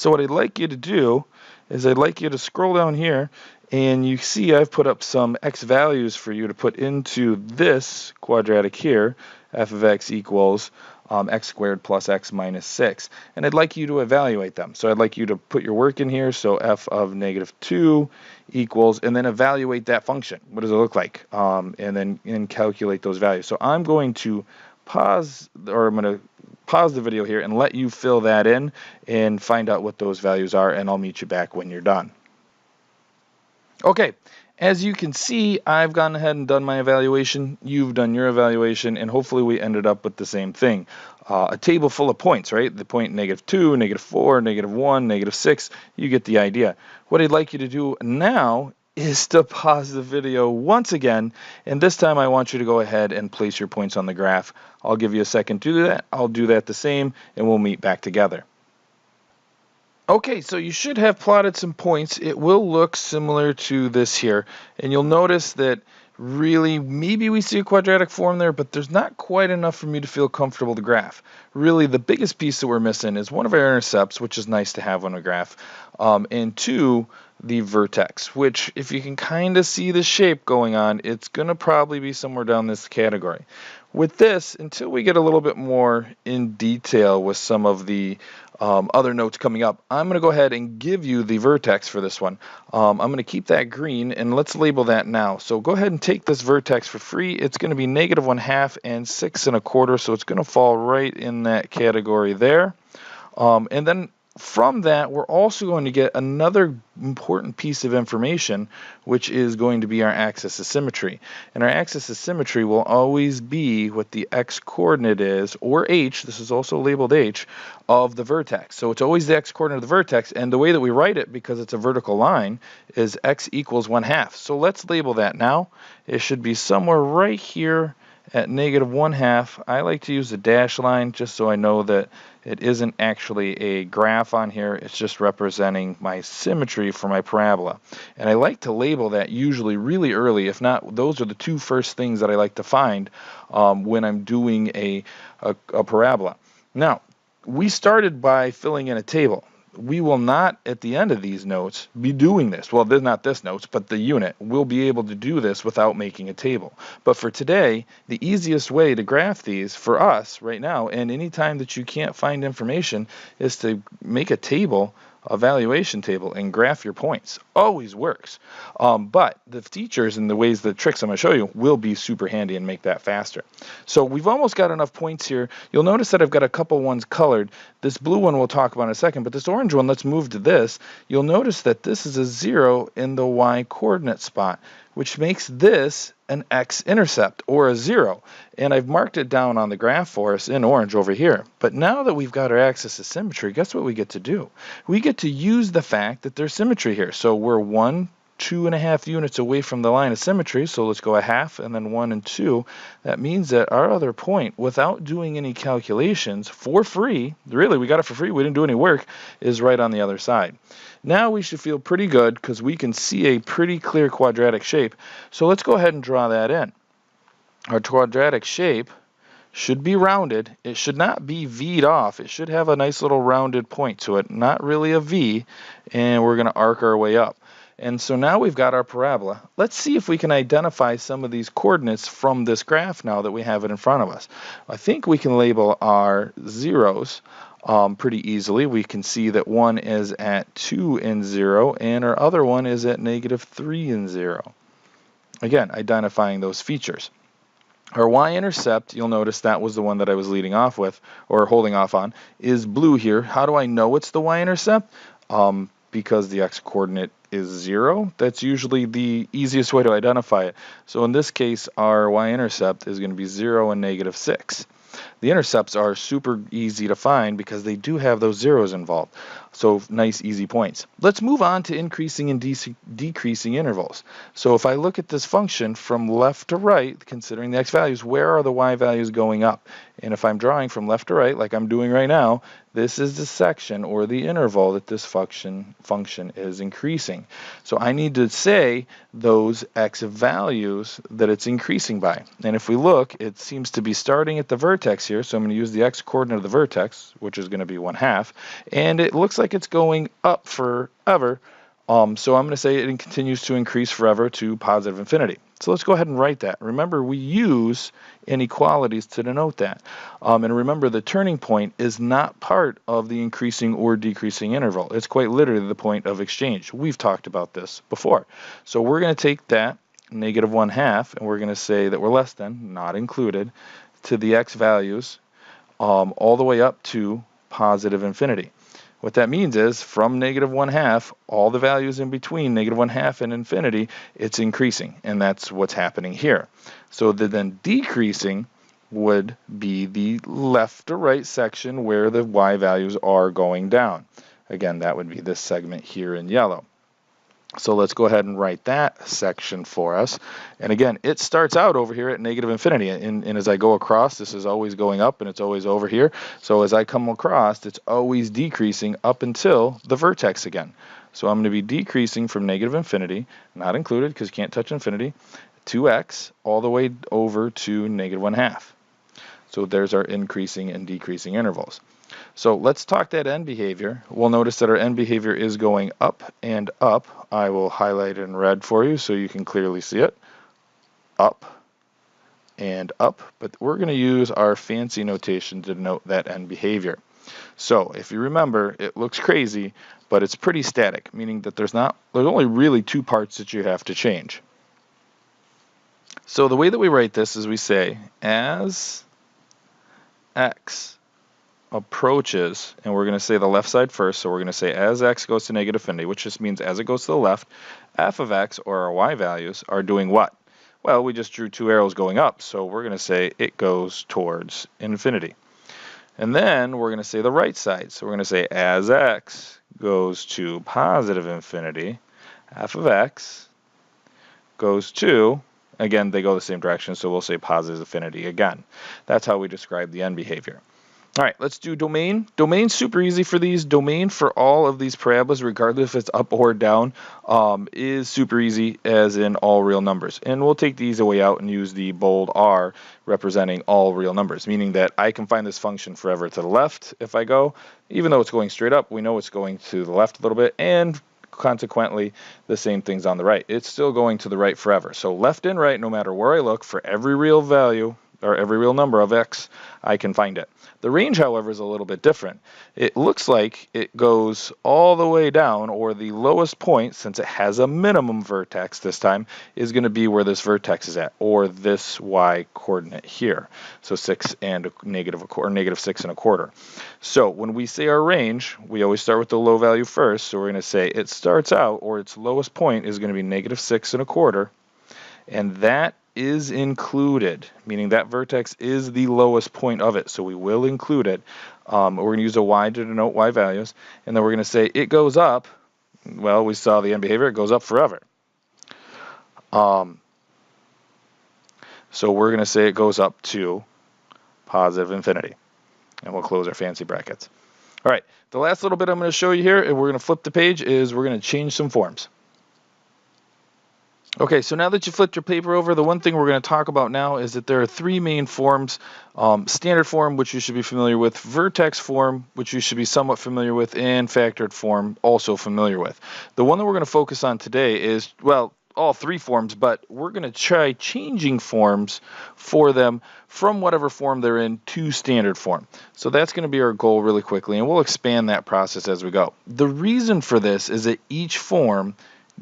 So what I'd like you to do is I'd like you to scroll down here, and you see I've put up some x values for you to put into this quadratic here, f of x equals x squared plus x minus 6. And I'd like you to evaluate them. So I'd like you to put your work in here. So f of -2 equals, and then evaluate that function. What does it look like? And then calculate those values. So I'm going to pause, or I'm going to pause the video here and let you fill that in and find out what those values are, and I'll meet you back when you're done. Okay, as you can see, I've gone ahead and done my evaluation, you've done your evaluation, and hopefully we ended up with the same thing. A table full of points, right? The point -2, -4, -1, -6, you get the idea. What I'd like you to do now is to pause the video once again, and this time I want you to go ahead and place your points on the graph. I'll give you a second to do that, I'll do that the same, and we'll meet back together. Okay, so you should have plotted some points. It will look similar to this here, and you'll notice that really maybe we see a quadratic form there, but there's not quite enough for me to feel comfortable to graph. Really, the biggest piece that we're missing is one of our intercepts, which is nice to have on a graph, and two, the vertex, which if you can kind of see the shape going on, it's going to probably be somewhere down this category. With this, until we get a little bit more in detail with some of the other notes coming up, I'm going to go ahead and give you the vertex for this one. I'm going to keep that green, and let's label that now. So go ahead and take this vertex for free. It's going to be -1/2 and 6 1/4, so it's going to fall right in that category there. And then from that, we're also going to get another important piece of information, which is going to be our axis of symmetry. And our axis of symmetry will always be what the x-coordinate is, or h, this is also labeled h, of the vertex. So it's always the x-coordinate of the vertex, and the way that we write it, because it's a vertical line, is x equals 1/2. So let's label that now. It should be somewhere right here at -1/2. I like to use the dash line just so I know that it isn't actually a graph on here, it's just representing my symmetry for my parabola. And I like to label that usually really early. If not, those are the two first things that I like to find when I'm doing a parabola. Now, we started by filling in a table. We will not, at the end of these notes, be doing this. Well, not this notes, but the unit. We'll be able to do this without making a table. But for today, the easiest way to graph these for us right now, and anytime that you can't find information, is to make a table, a valuation table, and graph your points. Always works. But the features and the tricks I'm going to show you will be super handy and make that faster. So we've almost got enough points here. You'll notice that I've got a couple ones colored. This blue one we'll talk about in a second, but this orange one, let's move to this. You'll notice that this is a 0 in the y-coordinate spot, which makes this an x-intercept, or a 0. And I've marked it down on the graph for us in orange over here. But now that we've got our axis of symmetry, guess what we get to do? We get to use the fact that there's symmetry here. So we're 1, 2.5 units away from the line of symmetry, so let's go 1/2 and then 1 and 2. That means that our other point, without doing any calculations, for free, really we got it for free, we didn't do any work, is right on the other side. Now we should feel pretty good because we can see a pretty clear quadratic shape. So let's go ahead and draw that in. Our quadratic shape should be rounded. It should not be V'd off. It should have a nice little rounded point to it, not really a V, and we're going to arc our way up. And so now we've got our parabola. Let's see if we can identify some of these coordinates from this graph now that we have it in front of us. I think we can label our zeros pretty easily. We can see that one is at 2 and 0, and our other one is at -3 and 0. Again, identifying those features. Our y-intercept, you'll notice that was the one that I was leading off with, or holding off on, is blue here. How do I know it's the y-intercept? Because the x-coordinate is 0. That's usually the easiest way to identify it. So in this case, our y-intercept is going to be 0 and -6. The intercepts are super easy to find because they do have those zeros involved. So nice, easy points. Let's move on to increasing and decreasing intervals. So if I look at this function from left to right, considering the x values, where are the y values going up? And if I'm drawing from left to right, like I'm doing right now, this is the section or the interval that this function is increasing. So I need to say those x values that it's increasing by. And if we look, it seems to be starting at the vertex here. So I'm going to use the x-coordinate of the vertex, which is going to be 1/2. And it looks like it's going up forever. So I'm going to say it continues to increase forever to positive infinity. So let's go ahead and write that. Remember, we use inequalities to denote that. And remember, the turning point is not part of the increasing or decreasing interval. It's quite literally the point of exchange. We've talked about this before. So we're going to take that negative 1/2, and we're going to say that we're less than, not included, to the x values all the way up to positive infinity. What that means is from negative 1/2, all the values in between negative 1/2 and infinity, it's increasing, and that's what's happening here. So the then decreasing would be the left to right section where the y values are going down. Again, that would be this segment here in yellow. So let's go ahead and write that section for us. And again, it starts out over here at negative infinity. And as I go across, this is always going up and it's always over here. So as I come across, it's always decreasing up until the vertex again. So I'm going to be decreasing from negative infinity, not included because you can't touch infinity, to x all the way over to negative 1/2. So there's our increasing and decreasing intervals. So let's talk that end behavior. We'll notice that our end behavior is going up and up. I will highlight it in red for you so you can clearly see it. Up and up. But we're going to use our fancy notation to denote that end behavior. So if you remember, it looks crazy, but it's pretty static, meaning that there's only really two parts that you have to change. So the way that we write this is we say as x approaches, and we're going to say the left side first, so we're going to say as x goes to negative infinity, which just means as it goes to the left, f of x, or our y values, are doing what? Well, we just drew two arrows going up, so we're going to say it goes towards infinity. And then we're going to say the right side, so we're going to say as x goes to positive infinity, f of x goes to, again, they go the same direction, so we'll say positive infinity again. That's how we describe the end behavior. All right, let's do domain. Domain's super easy for these. Domain for all of these parabolas, regardless if it's up or down, is super easy as in all real numbers. And we'll take the easy way out and use the bold R representing all real numbers, meaning that I can find this function forever to the left if I go. Even though it's going straight up, we know it's going to the left a little bit, and consequently, the same thing's on the right. It's still going to the right forever. So left and right, no matter where I look, for every real value, or every real number of x, I can find it. The range, however, is a little bit different. It looks like it goes all the way down, or the lowest point, since it has a minimum vertex this time, is going to be where this vertex is at, or this y coordinate here. So 6 and negative 6 1/4. So when we say our range, we always start with the low value first. So we're going to say it starts out, or its lowest point is going to be negative 6 1/4, and that is included, meaning that vertex is the lowest point of it, so we will include it. We're going to use a y to denote y values, and then we're going to say it goes up. Well, we saw the end behavior, it goes up forever. So we're going to say it goes up to positive infinity, and we'll close our fancy brackets. All right, the last little bit I'm going to show you here, and we're going to flip the page, is we're going to change some forms. Okay, so now that you flipped your paper over, the one thing we're going to talk about now is that there are three main forms. Standard form, which you should be familiar with, vertex form, which you should be somewhat familiar with, and factored form, also familiar with. The one that we're going to focus on today is, well, all three forms, but we're going to try changing forms for them from whatever form they're in to standard form. So that's going to be our goal really quickly, and we'll expand that process as we go. The reason for this is that each form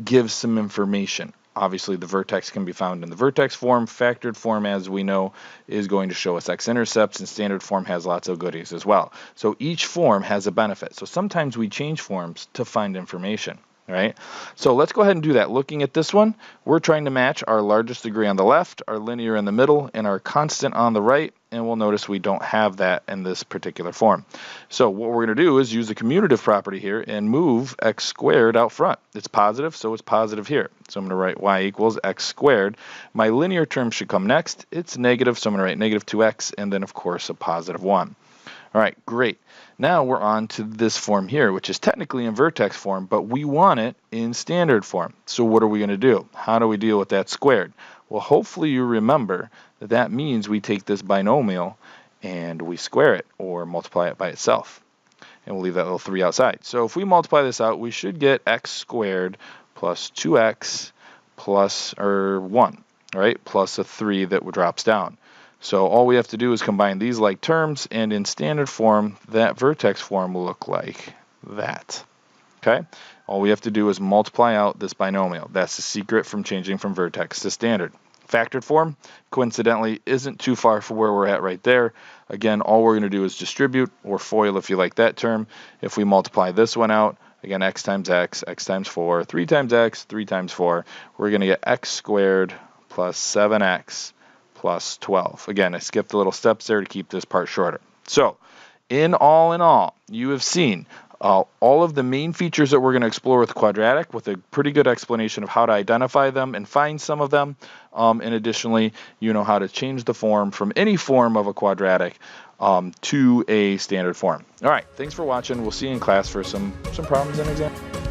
gives some information. Obviously, the vertex can be found in the vertex form. Factored form, as we know, is going to show us x-intercepts, and standard form has lots of goodies as well. So each form has a benefit. So sometimes we change forms to find information. All right, so let's go ahead and do that. Looking at this one, we're trying to match our largest degree on the left, our linear in the middle, and our constant on the right, and we'll notice we don't have that in this particular form. So what we're going to do is use the commutative property here and move x squared out front. It's positive, so it's positive here. So I'm going to write y equals x squared. My linear term should come next. It's negative, so I'm going to write negative 2x, and then, of course, a positive 1. All right, great. Now we're on to this form here, which is technically in vertex form, but we want it in standard form. So what are we going to do? How do we deal with that squared? Well, hopefully you remember that that means we take this binomial and we square it or multiply it by itself. And we'll leave that little 3 outside. So if we multiply this out, we should get x squared plus 2x plus 1, right? Plus a 3 that drops down. So all we have to do is combine these like terms, and in standard form, that vertex form will look like that. Okay? All we have to do is multiply out this binomial. That's the secret from changing from vertex to standard. Factored form, coincidentally, isn't too far from where we're at right there. Again, all we're going to do is distribute, or FOIL if you like that term. If we multiply this one out, again, x times 4, 3 times x, 3 times 4, we're going to get x squared plus 7x plus 12. Again, I skipped the little steps there to keep this part shorter. So, in all, you have seen all of the main features that we're going to explore with quadratic, with a pretty good explanation of how to identify them and find some of them. And additionally, you know how to change the form from any form of a quadratic to a standard form. All right, thanks for watching. We'll see you in class for some problems and examples.